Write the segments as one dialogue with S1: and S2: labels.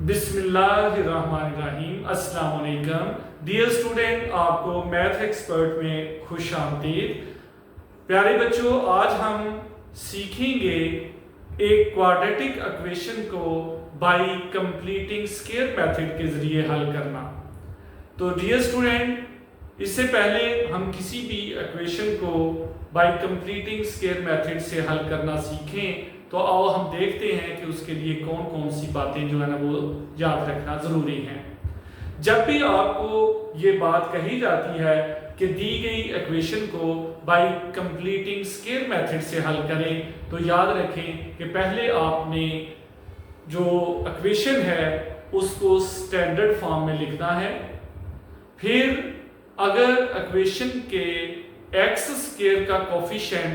S1: बिस्मिल्लाहिर्रहमानिर्रहीम। अस्सलाम वालेकुम डियर स्टूडेंट, आपको मैथ एक्सपर्ट में खुश आमदीद। प्यारे बच्चों, आज हम सीखेंगे एक क्वाड्रेटिक इक्वेशन को बाय कंप्लीटिंग स्क्वायर मेथड के ज़रिए हल करना। तो डियर स्टूडेंट, इससे पहले हम किसी भी इक्वेशन को बाय कंप्लीटिंग स्क्वायर मेथड से हल करना सीखें, तो आओ हम देखते हैं कि उसके लिए कौन कौन सी बातें जो है ना वो याद रखना ज़रूरी है। जब भी आपको ये बात कही जाती है कि दी गई इक्वेशन को बाय कंप्लीटिंग स्क्वायर मेथड से हल करें, तो याद रखें कि पहले आपने जो इक्वेशन है उसको स्टैंडर्ड फॉर्म में लिखना है। फिर अगर इक्वेशन के एक्स स्क्वायर का कोफिशिएंट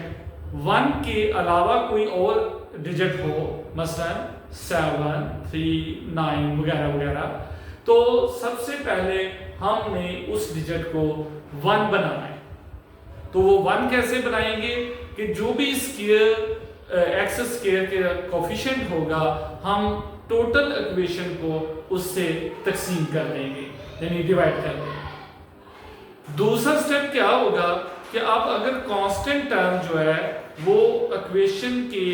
S1: 1 के अलावा कोई और डिजिट हो, मसलन 7, 3, 9 वगैरह वगैरह, तो सबसे पहले हमने उस डिजिट को 1 बनाना है। तो वो 1 कैसे बनाएंगे कि जो भी स्क्वायर एक्स स्क्वायर के कोफिशिएंट होगा, हम टोटल इक्वेशन को उससे तकसीम कर देंगे, यानी डिवाइड कर देंगे। दूसरा स्टेप क्या होगा कि अब अगर कांस्टेंट टर्म जो है वो इक्वेशन के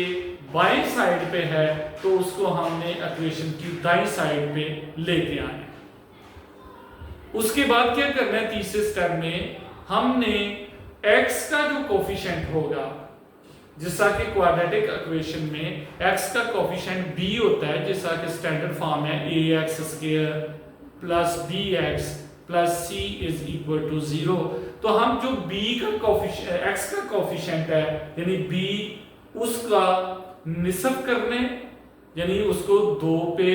S1: बाएं साइड पे है, तो उसको हमने इक्वेशन की दाईं साइड पे लेके आना है। उसके बाद क्या करना है, तीसरे स्टेप में हमने x का जो कोफिशिएंट होगा, जैसा कि क्वाड्रेटिक इक्वेशन में x का कोफिशिएंट b होता है, जैसा कि स्टैंडर्ड फॉर्म है ax square plus bx plus c is equal to 0। तो हम जो b का कोफिशिएंट x का कोफिशिएंट है यानी b, उसका निसब करने, यानी उसको 2 पे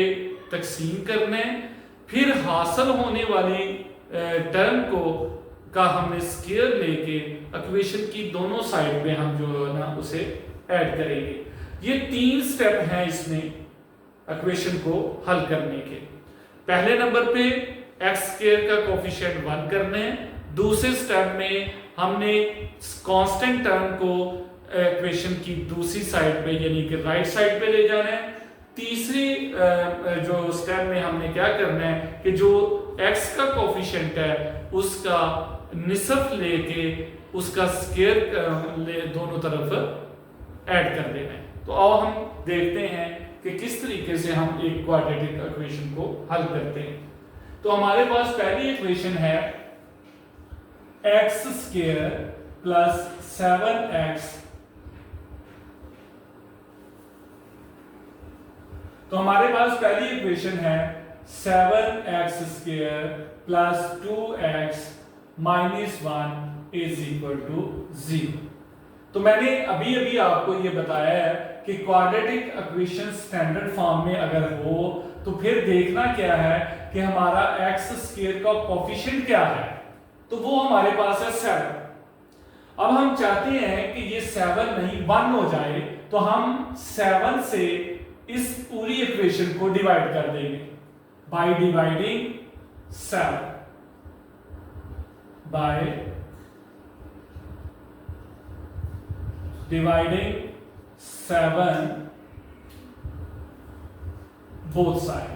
S1: तकसीम करने, फिर हासिल होने वाली टर्म को का हमने स्क्वायर लेके इक्वेशन की दोनों साइड पे हम जो है ना उसे ऐड करेंगे। ये 3 स्टेप हैं इसमें इक्वेशन को हल करने के। पहले नंबर पे एक्स स्क्वायर का कोफिशिएंट 1 करने हैं। दूसरे स्टेप में हमने कांस्टेंट टर्म को इक्वेशन की दूसरी साइड पे यानी कि राइट साइड पे ले जाना है। तीसरी जो स्टेप में हमने क्या करना है कि जो x का कोफिशिएंट है उसका निसफ लेके उसका स्क्वायर दोनों तरफ ऐड कर देना है। तो आओ हम देखते हैं कि किस तरीके से हम एक क्वाड्रेटिक इक्वेशन को हल करते हैं। तो हमारे पास पहली इक्वेशन है x स्क्वायर प्लस 7x। तो हमारे पास पहली इक्वेशन है 7x square plus 2x minus 1 is equal to 0। तो मैंने अभी अभी आपको ये बताया है कि क्वाड्रेटिक इक्वेशन स्टैंडर्ड फॉर्म में अगर हो तो फिर देखना क्या है कि हमारा x स्क्वायर का कोफिशिएंट क्या है, तो वो हमारे पास है 7। अब हम चाहते हैं कि ये 7 नहीं 1 हो जाए, तो हम 7 से इस पूरी इक्वेशन को डिवाइड कर देंगे by dividing 7 by dividing 7 both side.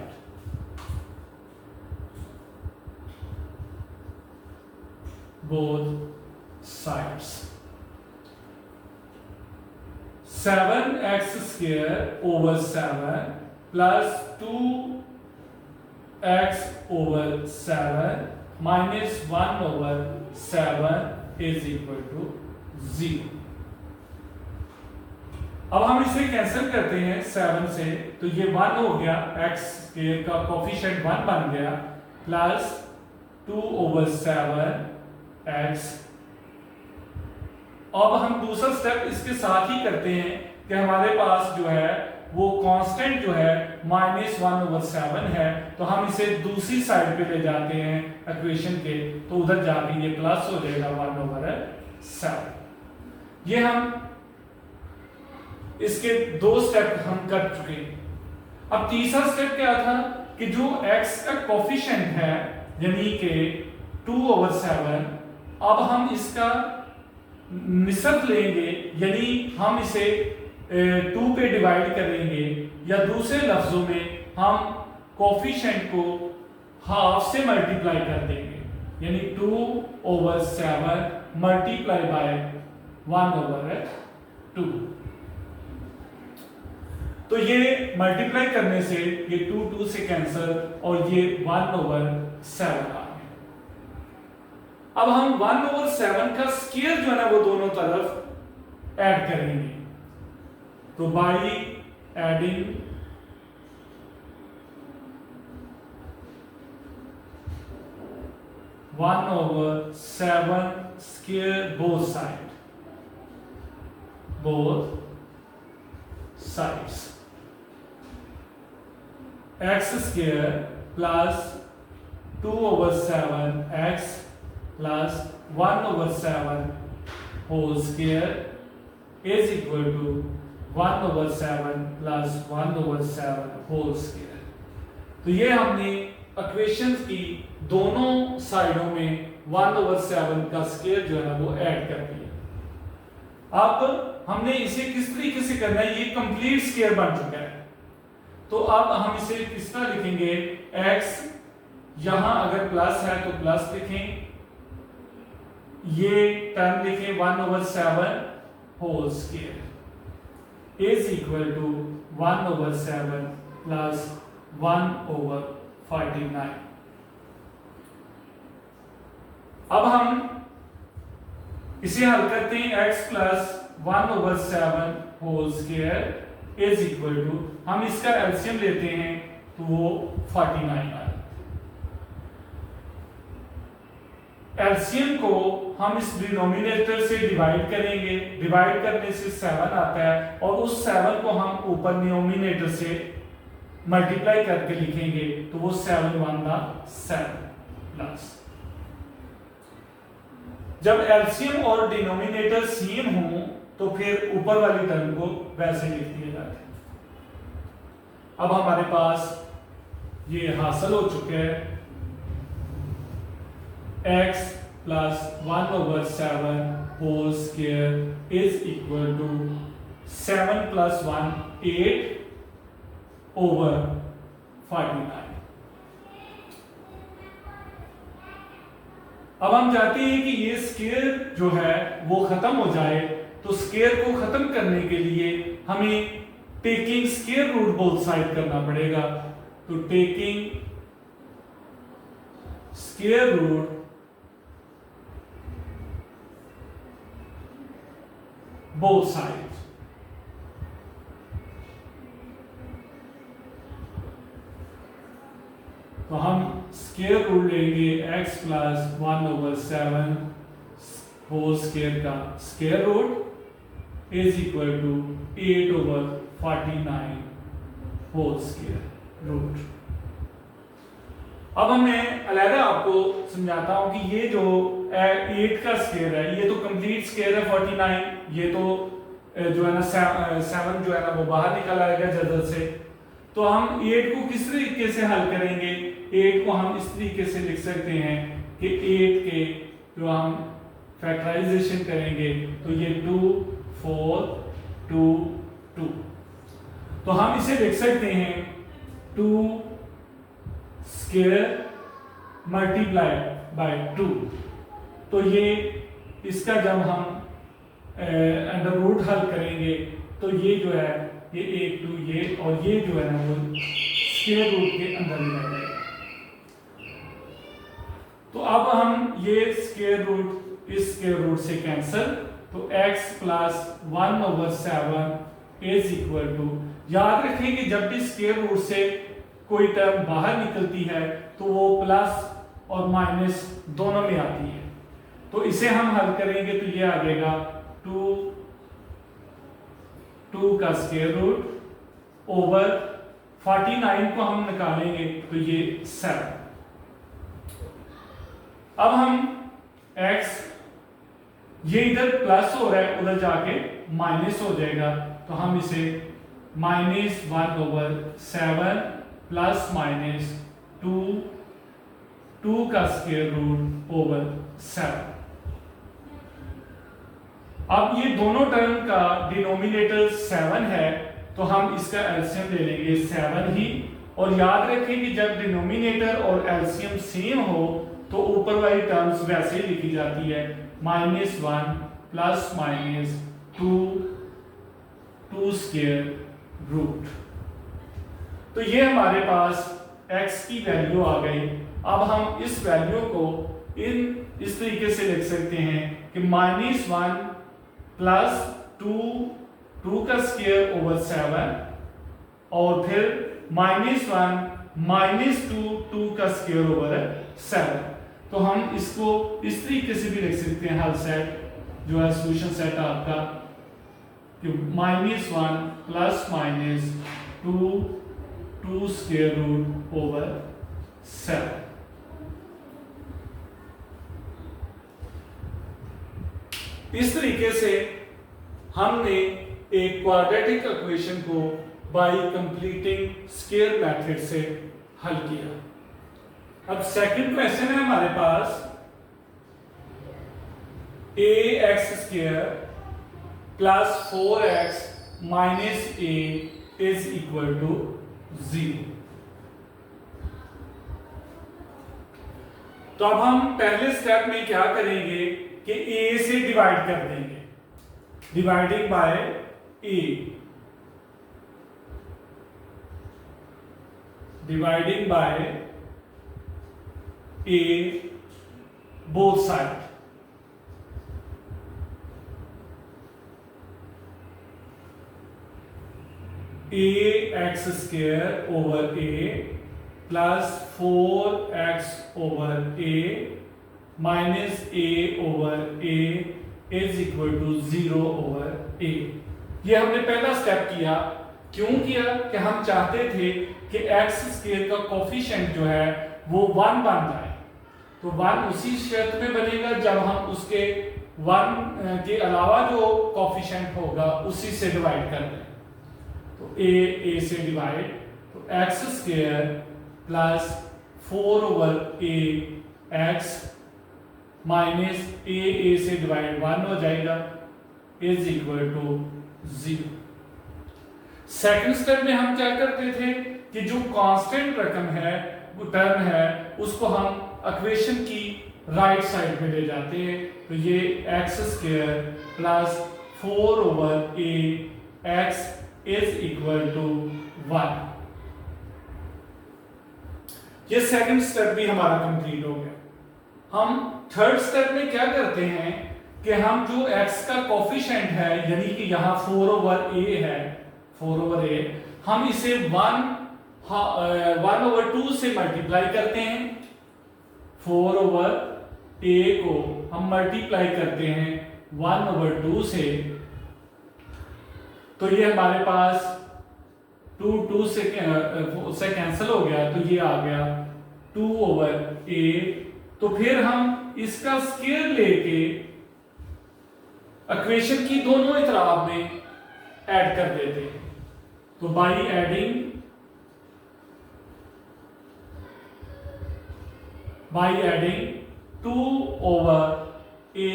S1: both sides 7x square over 7 plus 2x over 7 minus 1 over 7 is equal to 0। अब हम इसे कैंसिल करते हैं 7 से, तो ये 1 हो गया, x स्क्वायर का कोफिशिएंट 1 बन गया, प्लस 2 over 7 x। अब हम दूसरा स्टेप इसके साथ ही करते हैं कि हमारे पास जो है वो कांस्टेंट जो है -1 over 7 है, तो हम इसे दूसरी साइड पे ले जाते हैं इक्वेशन के, तो उधर जाके ये प्लस हो जाएगा 1 over 7। ये हम इसके 2 स्टेप हम कर चुके हैं। अब तीसरा स्टेप क्या था कि जो x का कोफिशिएंट है यानी कि 2 over 7, अब हम इसका निसब लेंगे, यानी हम इसे 2 पे डिवाइड करेंगे, या दूसरे लफ्जों में हम कोफिशिएंट को हाफ से मल्टीप्लाई कर देंगे, यानी 2/7 मल्टीप्लाई बाय 1/2। तो ये मल्टीप्लाई करने से ये 2 से कैंसिल और ये 1/7 आ गया। अब हम 1/7 का स्क्वायर जो है ना वो दोनों तरफ ऐड करेंगे। तो by adding 1/7 square both sides, x square plus 2/7 x plus 1/7 whole square is equal to 1/7 plus 1/7 whole square। तो ये हमने इक्वेशंस की दोनों साइडों में 1/7 का स्क्वायर जो है ना वो ऐड कर दिया। अब हमने इसे किस तरीके से करना है, ये कंप्लीट स्क्वायर बन चुका है। तो अब हम इसे किस तरह लिखेंगे, x यहां अगर प्लस है तो प्लस लिखें, ये टर्म लिखें 1/7 whole square is equal to 1/7 plus 1/49। अब हम इसे हल करते हैं, x plus 1/7 whole square is equal to, हम इसका एलसीएम लेते हैं तो वो 49 आएगा। एलसीएम को हम इस डिनोमिनेटर से डिवाइड करेंगे, डिवाइड करने से 7 आता है और उस 7 को हम ऊपर डिनोमिनेटर से मल्टीप्लाई करके लिखेंगे तो वो 7/7 प्लस। जब एलसीएम और डिनोमिनेटर सेम हो तो फिर ऊपर वाली टर्म को वैसे लिख दिया जाता है। अब हमारे पास ये हासिल हो चुके हैं, x plus 1/7 whole square is equal to 7 plus 1 8/49। अब हम चाहते हैं कि ये स्क्वायर जो है वो खत्म हो जाए, तो स्क्वायर को खत्म करने के लिए हमें taking square root both side करना पड़ेगा। तो taking square root both side, तो हम स्क्वायर रूट लेंगे x प्लस 1/7 होल स्क्वायर का square root is equal to 8/49 whole square root. अब मैं अलग आपको समझाता हूं कि ये जो 8 का स्क्वायर है ये तो कंप्लीट स्क्वायर है 49, ये तो जो है ना 7 जो है ना वो बाहर निकल आएगा जल्द से। तो हम 8 को किस तरीके से हल करेंगे, 8 को हम इस तरीके से लिख सकते हैं कि 8 के जो हम फैक्टराइजेशन करेंगे तो ये 2 4 2 2, तो हम इसे लिख सकते हैं 2 स्क्वायर मल्टीप्लाई बाय 2। तो ये इसका जब हम अंडर रूट हल करेंगे तो ये जो है ये 1 2 ये और ये जो है ना वो स्क्वायर रूट के अंदर ही रह जाएगा। तो अब हम ये स्क्वायर रूट इस स्क्वायर रूट से कैंसिल, तो x plus 1/7 is equal to, याद रखें कि जब भी स्क्वायर रूट से कोई टर्म बाहर निकलती है तो वो प्लस और माइनस दोनों में आती है। तो इसे हम हल करेंगे तो ये आ जाएगा 2 का स्क्वायर रूट ओवर 49 को हम निकालेंगे तो ये 7। अब हम x ये इधर प्लस हो रहा है उधर जाके माइनस हो जाएगा, तो हम इसे -1/7 प्लस माइनस 2 का स्क्वायर रूट ओवर 7। अब ये दोनों टर्म का डिनोमिनेटर 7 है तो हम इसका एलसीएम ले लेंगे 7 ही और याद रखें कि जब डिनोमिनेटर और एलसीएम सेम हो तो ऊपर वाली टर्म्स वैसे ही लिखी जाती है, -1 प्लस माइनस 2 स्क्वायर रूट। तो ये हमारे पास x की वैल्यू आ गई। अब हम इस वैल्यू को इस तरीके से लिख सकते हैं कि -1 प्लस 2 का स्क्वायर ओवर 7 और फिर -1 -2 का स्क्वायर ओवर 7। तो हम इसको इस तरीके से भी लिख सकते हैं, हल सेट जो है सॉल्यूशन सेट आपका कि -1 plus minus 2 square root over 7। इस तरीके से हमने एक क्वाड्रेटिक इक्वेशन को बाय कंप्लीटिंग स्क्वायर मेथड से हल किया। अब सेकंड क्वेश्चन है हमारे पास, ax² plus 4x minus a is equal to 0। तो अब हम पहले स्टेप में क्या करेंगे कि a से डिवाइड कर देंगे, dividing bye a, dividing by a both side। ax² over a plus 4x over a minus a over a is equal to 0 over a। ये हमने पहला स्टेप किया। क्यों किया? कि हम चाहते थे कि x² का कोफिशिएंट जो है वो 1 बन जाए। तो 1 उसी शर्त में बनेगा जब हम उसके 1 के अलावा जो कोफिशिएंट होगा उसी से डिवाइड कर दें। तो a से डिवाइड, तो x² plus 4 over a x minus a से डिवाइड 1 हो जाएगा is equal to 0। Second step में हम क्या करते थे कि जो कांस्टेंट रकम है, वो टर्म है, उसको हम इक्वेशन की राइट साइड में ले जाते हैं। तो ये x² plus 4 over a x is equal to 1। ये सेकंड स्टेप भी हमारा कंप्लीट हो गया। हम थर्ड स्टेप में क्या करते हैं कि हम जो x का कोफिशिएंट है, यानी कि यहाँ 4 ओवर a है, 4 ओवर a, हम इसे 1 ओवर 2 से मल्टीप्लाई करते हैं। 4 ओवर a को हम मल्टीप्लाई करते हैं 1 ओवर 2 से, तो ये हमारे पास 2 से कैंसिल हो गया, तो ये आ गया 2 ओवर a। तो फिर हम इसका स्क्वायर लेके इक्वेशन की दोनों ही तरफ में ऐड कर देते हैं। तो by adding 2 over a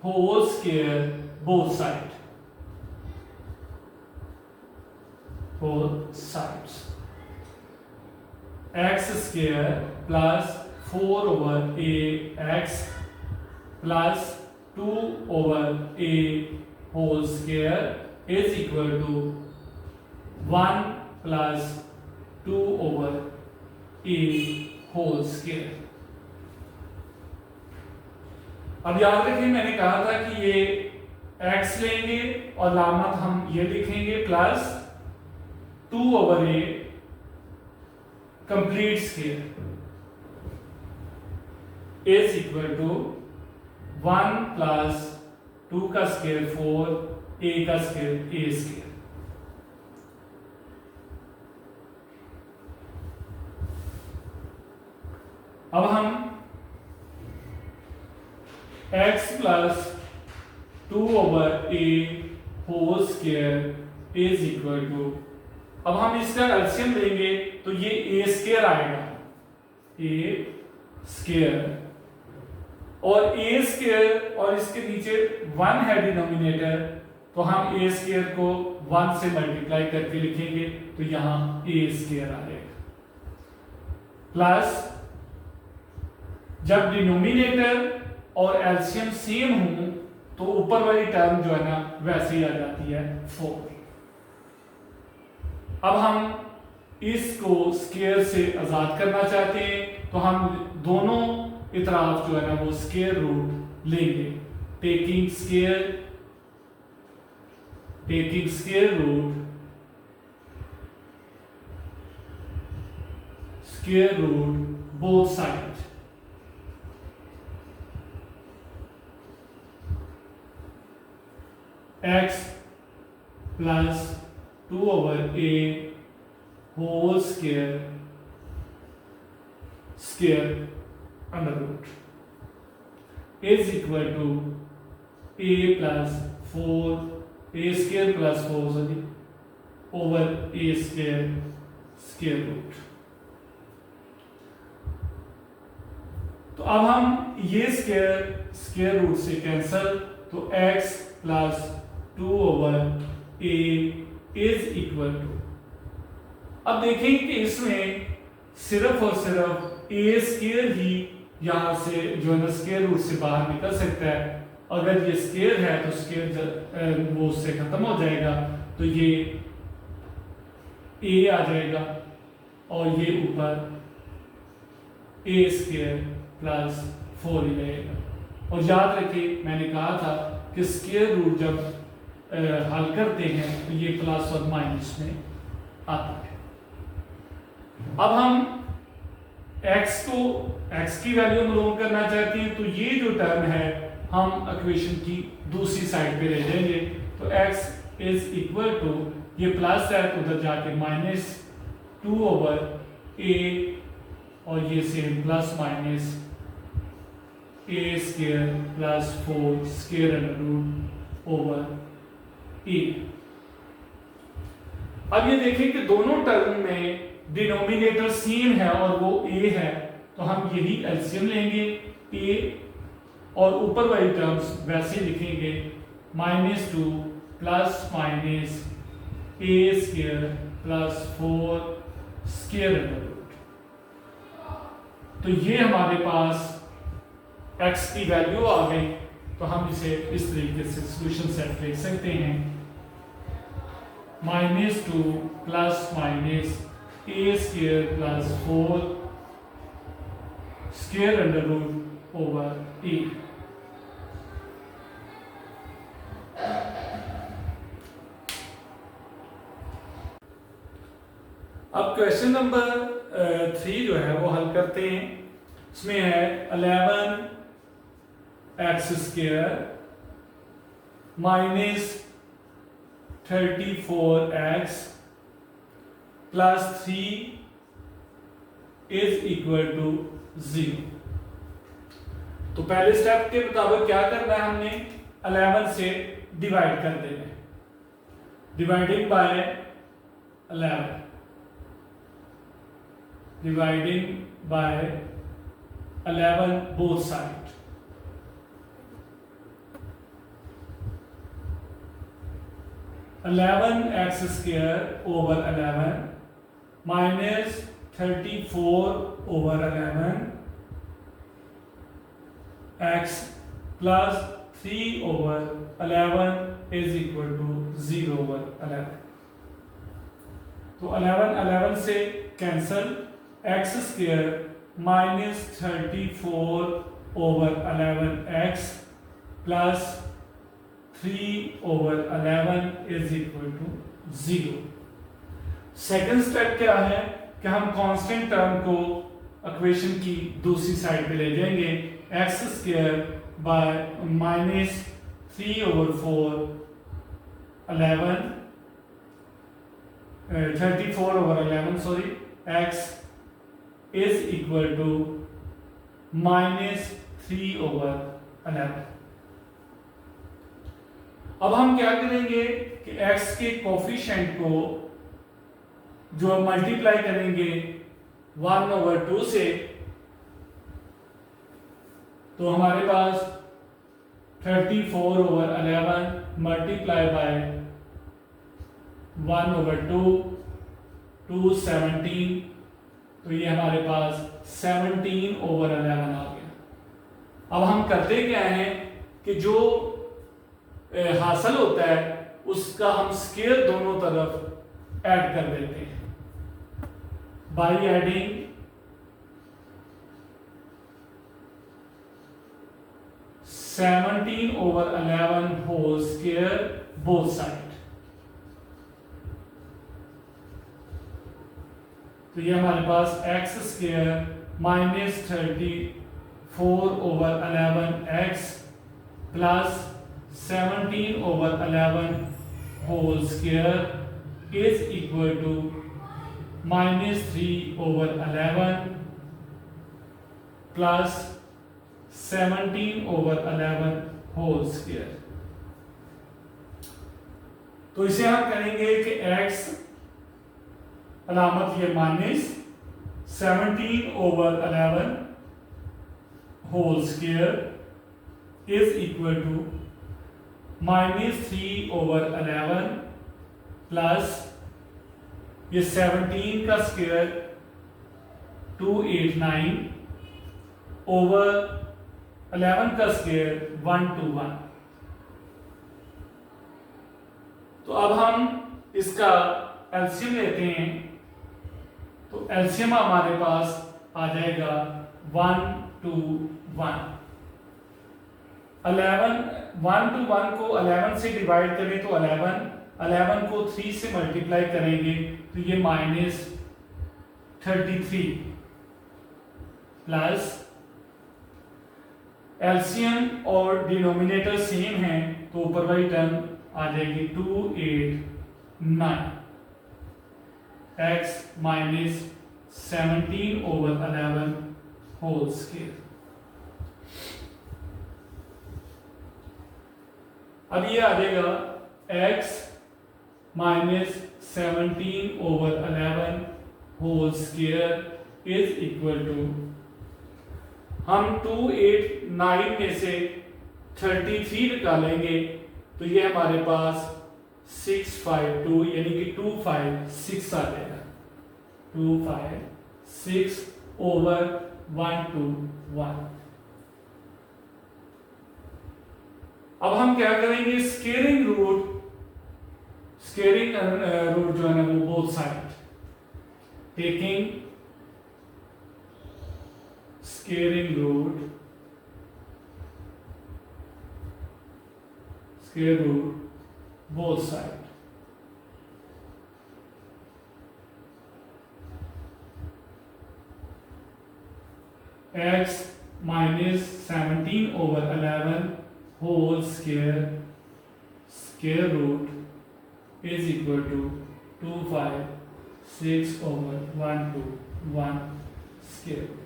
S1: whole square both sides, x² plus 4 over a x plus 2 over a whole square is equal to 1 plus 2 over a whole square. अब याद रखिए, मैंने कहा था कि ये x लेंगे और लामत हम ये लिखेंगे plus 2 over a complete square is equal to 1 plus 2 का स्क्वायर 4, a का स्क्वायर a²। अब हम x plus 2 over a whole square is equal to, अब हम इसका एलसीएम लेंगे तो ये a² आएगा, a² और a² और इसके नीचे 1 है डिनोमिनेटर, तो हम a² को 1 से मल्टीप्लाई करके लिखेंगे तो यहाँ a² आएगा। प्लस जब डिनोमिनेटर और एलसीएम सेम हो तो ऊपर वाली टर्म जो है ना वैसे ही आ जाती है 4। अब हम इसको स्क्वायर से आजाद करना चाहते हैं तो हम दोनों इतराफ जो है ना वो स्क्वायर रूट लेंगे। Taking square root both side. x plus 2/a whole square under root is equal to a plus 4 a square plus 4 over a square root. तो अब हम ये स्क्वायर रूट से कैंसल, तो x plus 2/a is equal to, अब देखें कि इसमें सिर्फ और सिर्फ a स्क्वायर ही यहां से जो है ना स्क्वायर रूट से बाहर निकल सकता है। अगर ये स्क्वायर है तो स्क्वायर वो उससे खत्म हो जाएगा, तो ये a आ जाएगा और ये ऊपर a स्क्वायर प्लस 4 ही रहेगा। और याद रखिए मैंने कहा था कि स्क्वायर रूट जब हल करते हैं तो ये प्लस और माइनस में आता है। अब हम x की वैल्यू मालूम करना चाहते हैं, तो ये जो टर्म है हम इक्वेशन की दूसरी साइड पे ले जाएंगे। तो x इज इक्वल टू, ये प्लस है तो उधर जाके -2/a और ये same plus minus a square plus 4 square under root over a। अब ये देखें कि दोनों टर्म में डिनोमिनेटर सेम है और वो a है, तो हम यही एलसीएम लेंगे a और ऊपर वाली टर्म्स वैसे लिखेंगे -2 plus minus a square plus 4 square under root. तो ये हमारे पास x की वैल्यू आ गई, तो हम इसे इस तरीके से सॉल्यूशन सेट लिख सकते हैं -2 plus minus a square plus 4 square under root over a। अब क्वेश्चन नंबर 3 जो है वो हल करते हैं। इसमें है 11x square minus 34x plus 3 is equal to 0। तो पहले स्टेप के मुताबिक क्या करना है, हमने 11 से डिवाइड कर देना है। Dividing by 11, dividing by 11 both side. x square over 11 minus 34 over 11 x plus 3 over 11 is equal to 0 over 11। तो 11 से cancel, x square minus 34 over 11x plus 3 over 11 is equal to 0। Second step क्या है कि हम constant term को equation की दूसरी side पे ले जाएंगे। x square by minus 3 over 4 11 34 over 11 sorry x is equal to -3 over 11। अब हम क्या करेंगे कि x के कोफिशिएंट को जो मल्टीप्लाई करेंगे 1/2 से, तो हमारे पास 34 ओवर 11 मल्टीप्लाई बाय 1/2 2 17 तो ये हमारे पास 17/11 आ गया। अब हम करते क्या हैं कि जो हासिल होता है उसका हम स्क्वायर दोनों तरफ ऐड कर देते हैं by adding 17/11 whole square both side. तो ये हमारे पास x square minus 34/11 x plus 17/11 whole square is equal to -3/11 plus 17/11 whole square. तो इसे हम कहेंगे कि x अलामत ये minus 17/11 whole square is equal to -3/11 plus ये 17 का स्क्वायर 289 ओवर 11 का स्क्वायर 121। तो अब हम इसका एलसीएम लेते हैं। तो एलसीएम हमारे पास आ जाएगा 1 to 1। 1 to 1 को 11 से डिवाइड करें तो 11 को 3 से मल्टीप्लाई करेंगे तो ये -33 प्लस एलसीएम और डिनोमिनेटर सेम है तो ऊपर वाली टर्म आ जाएगी 289 x माइनस 17/11 होल स्क्वायर। अब ये आ जाएगा x minus 17/11 whole square is equal to, हम 289 में से 33 निकालेंगे तो ये हमारे पास 652 यानी कि 256 आ जाएगा। 256/121। अब हम क्या करेंगे, स्क्वेयरिंग रूट जो है ना वो both side taking squaring root both side। x minus 17/11 whole square root is equal to 256/121 square root।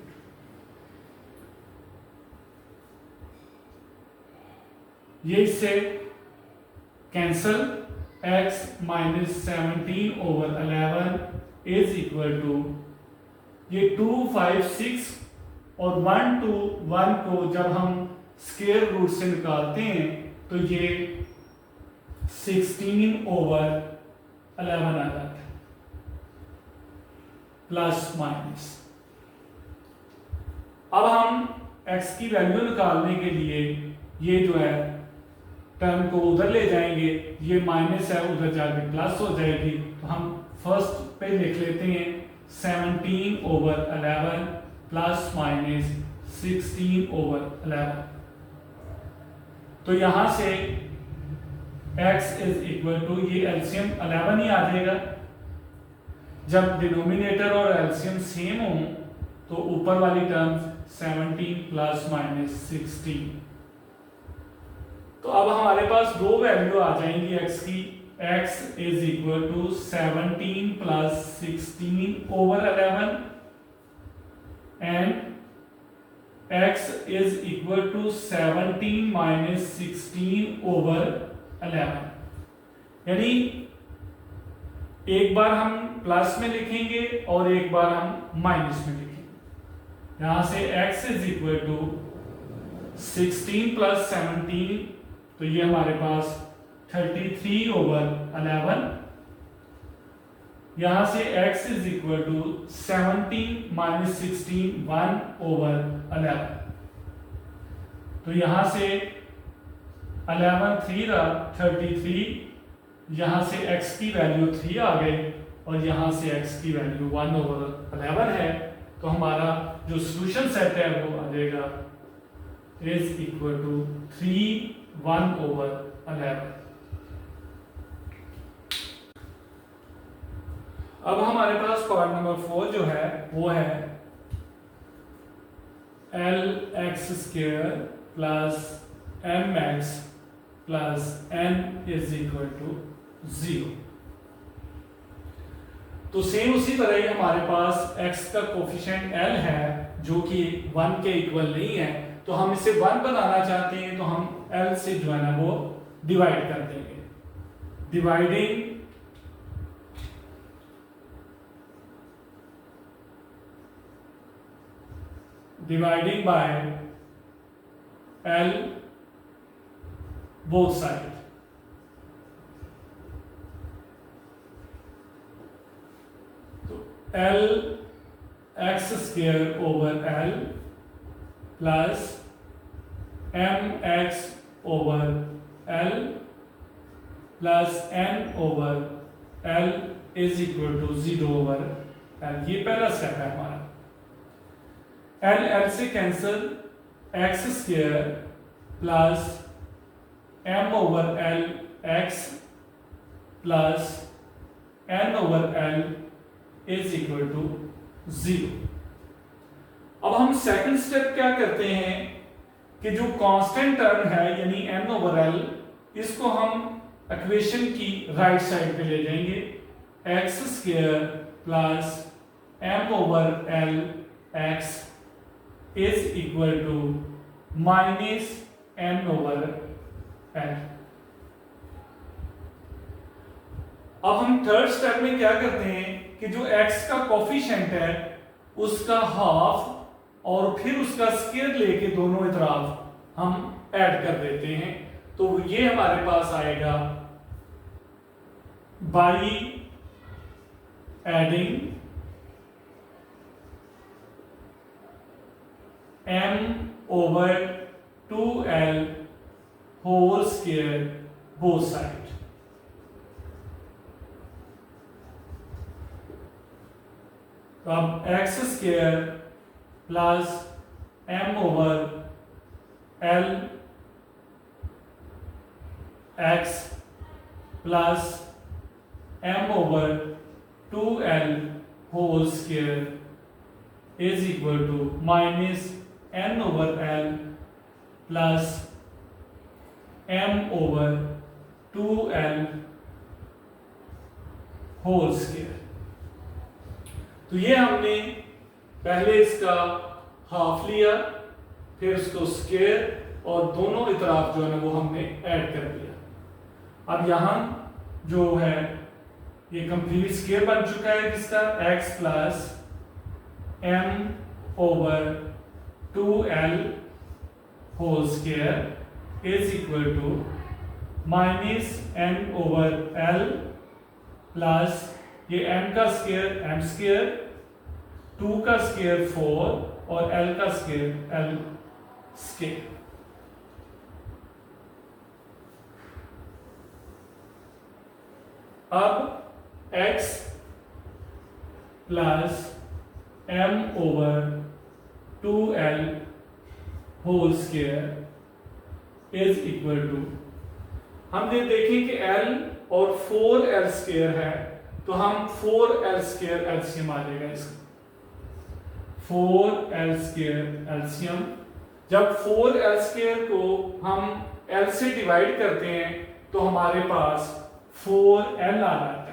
S1: ये इससे cancel, x minus 17/11 is equal to ये 256 और 121 को जब हम स्क्वायर रूट से निकालते हैं तो ये 16/11 आ जाता है प्लस माइनस। अब हम x की वैल्यू निकालने के लिए ये जो है टर्म को उधर ले जाएंगे, ये माइनस है उधर जाके प्लस हो जाएगी। तो हम फर्स्ट पे लिख लेते हैं 17/11 प्लस माइनस 16/11। तो यहां से x इज इक्वल टू, ये एलसीएम 11 ही आ जाएगा। जब डिनोमिनेटर और एलसीएम सेम हो तो ऊपर वाली टर्म्स 17 प्लस माइनस 16। तो अब हमारे पास दो वैल्यू आ जाएंगी x की। x is equal to 17 plus 16/11 and x is equal to 17 minus 16/11। यानी एक बार हम प्लस में लिखेंगे और एक बार हम माइनस में लिखेंगे। यहां से x is equal to 16 plus 17 तो ये हमारे पास 33/11 यहां से x is equal to 17 minus 16 1/11। तो यहां से 11 3 33, यहां से x की वैल्यू 3 आ गई और यहां से x की वैल्यू 1/11 है। तो हमारा जो सॉल्यूशन सेट है वो आ जाएगा इज इक्वल टू 3 1/11। अब हमारे पास पार्ट नंबर 4 जो है वो है Lx² plus mx plus n is equal to 0। तो सेम उसी तरह ही हमारे पास x का कोफिशिएंट L है जो कि 1 के इक्वल नहीं है, तो हम इसे 1 बनाना चाहते हैं तो हम L से जो है ना वो डिवाइड कर देंगे। Dividing by L both side। तो L x² over L plus mx over L plus n over L is equal to 0/L। ये पहला स्टेप है हमारा। L से cancel, x² plus m over L x plus n over L is equal to 0। अब हम second step क्या करते हैं कि जो कांस्टेंट टर्म है यानी n ओवर L, इसको हम इक्वेशन की राइट साइड पे ले जाएंगे। x² plus m over L x is equal to minus n over L। अब हम थर्ड स्टेप में क्या करते हैं कि जो x का कोफिशिएंट है उसका हाफ और फिर उसका स्क्वायर लेके दोनों तरफ हम ऐड कर देते हैं। तो ये हमारे पास आएगा by adding m over 2L whole square both side. तो अब x² plus m over L x plus m over 2L whole square is equal to minus n over L plus m over 2L whole square. तो ये हमने पहले इसका half लिया, फिर उसको स्क्वायर और दोनों की तरफ जो है ना वो हमने ऐड कर दिया। अब यहां जो है ये कंप्लीट स्क्वायर बन चुका है जिसका x plus m over 2L whole square is equal to minus n over L plus ये m का स्क्वायर m², 2 का स्क्वायर 4 और L का स्क्वायर L²। अब x plus m over 2L whole square is equal to, हमने देखें कि L और 4L² है तो हम 4L² एलसीएम आ जाएगा इसका। 4L² एलसीएम, जब 4L² को हम L से डिवाइड करते हैं तो हमारे पास 4L आ जाता है।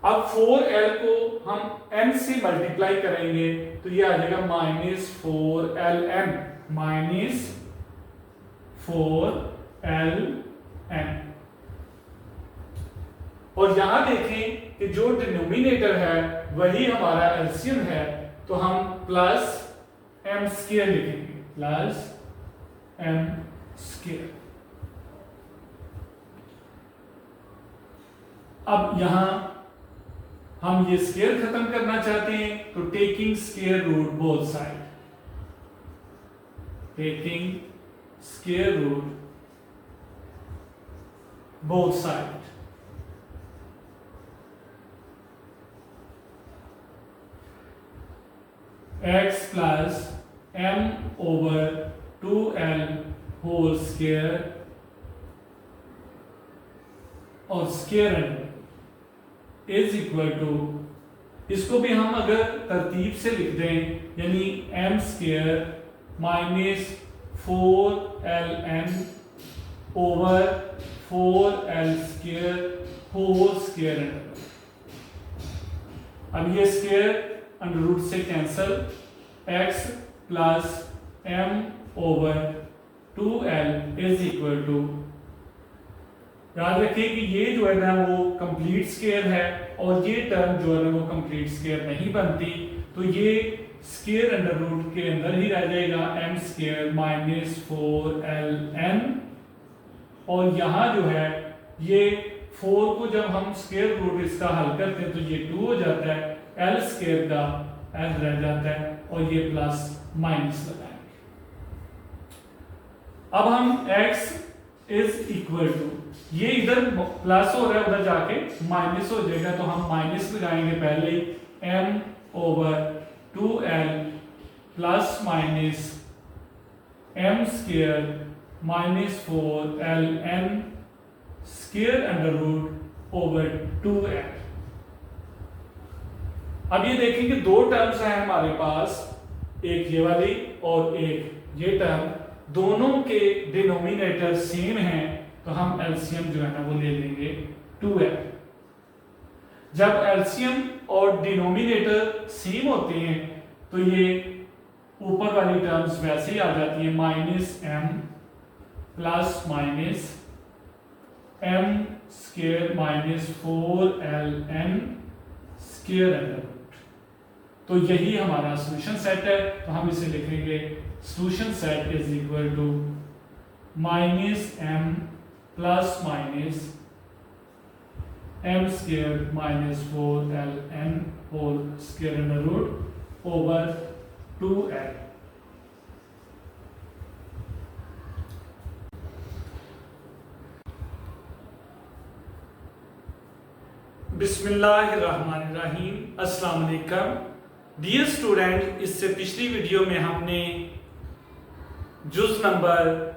S1: अब 4L को हम n से मल्टीप्लाई करेंगे तो ये आ जाएगा -4LN, -4LN। और यहां देखें कि जो डिनोमिनेटर है वही हमारा एलसीएम है, तो हम प्लस m² लिखेंगे, प्लस m²। अब यहां हम ये स्क्वायर खत्म करना चाहते हैं तो taking square root both side, taking square root both side, x plus m over 2l whole square और square under is equal to, इसको भी हम अगर तरतीब से लिख दें यानी m square minus 4ln over 4l square whole square under. अब ये स्क्वायर अंडर रूट से cancel, x plus m over 2l is equal to, याद रखिए कि ये जो है ना वो कंप्लीट स्क्वायर है और ये टर्म जो है ना वो कंप्लीट स्क्वायर नहीं बनती, तो ये स्क्वायर अंडर रूट के अंदर ही रह जाएगा m स्क्वायर माइनस 4ln, और यहाँ जो है ये 4 को जब हम स्क्वायर रूट इसका हल करते हैं तो ये 2 हो जाता है, l स्क्वायर का l रह जाता है और ये प्लस माइनस लगाएंगे। अब हम x इज इक्वल टू, ये इधर प्लस हो रहा है उधर जाके माइनस हो जाएगा, तो हम माइनस लगाएंगे पहले ही, m over 2l plus minus m square minus 4ln square under root over 2l। अब ये देखेंगे दो टर्म्स हैं हमारे पास, एक ये वाली और एक ये टर्म, दोनों के डिनोमिनेटर सेम हैं तो हम एलसीएम जो है ना वो ले लेंगे 2l। जब एलसीएम और डिनोमिनेटर सेम होते हैं तो ये ऊपर वाली टर्म्स वैसे ही आ जाती है, minus m plus minus m square minus 4ln square under root. तो यही हमारा सॉल्यूशन सेट है, तो हम इसे लिखेंगे solution set is equal to minus m plus minus m square minus 4ln whole square under root over 2l। बिस्मिल्लाहिर्रहमानिर्रहीम, अस्सलाम वालेकुम डियर स्टूडेंट। इससे पिछली वीडियो में हमने जुज नंबर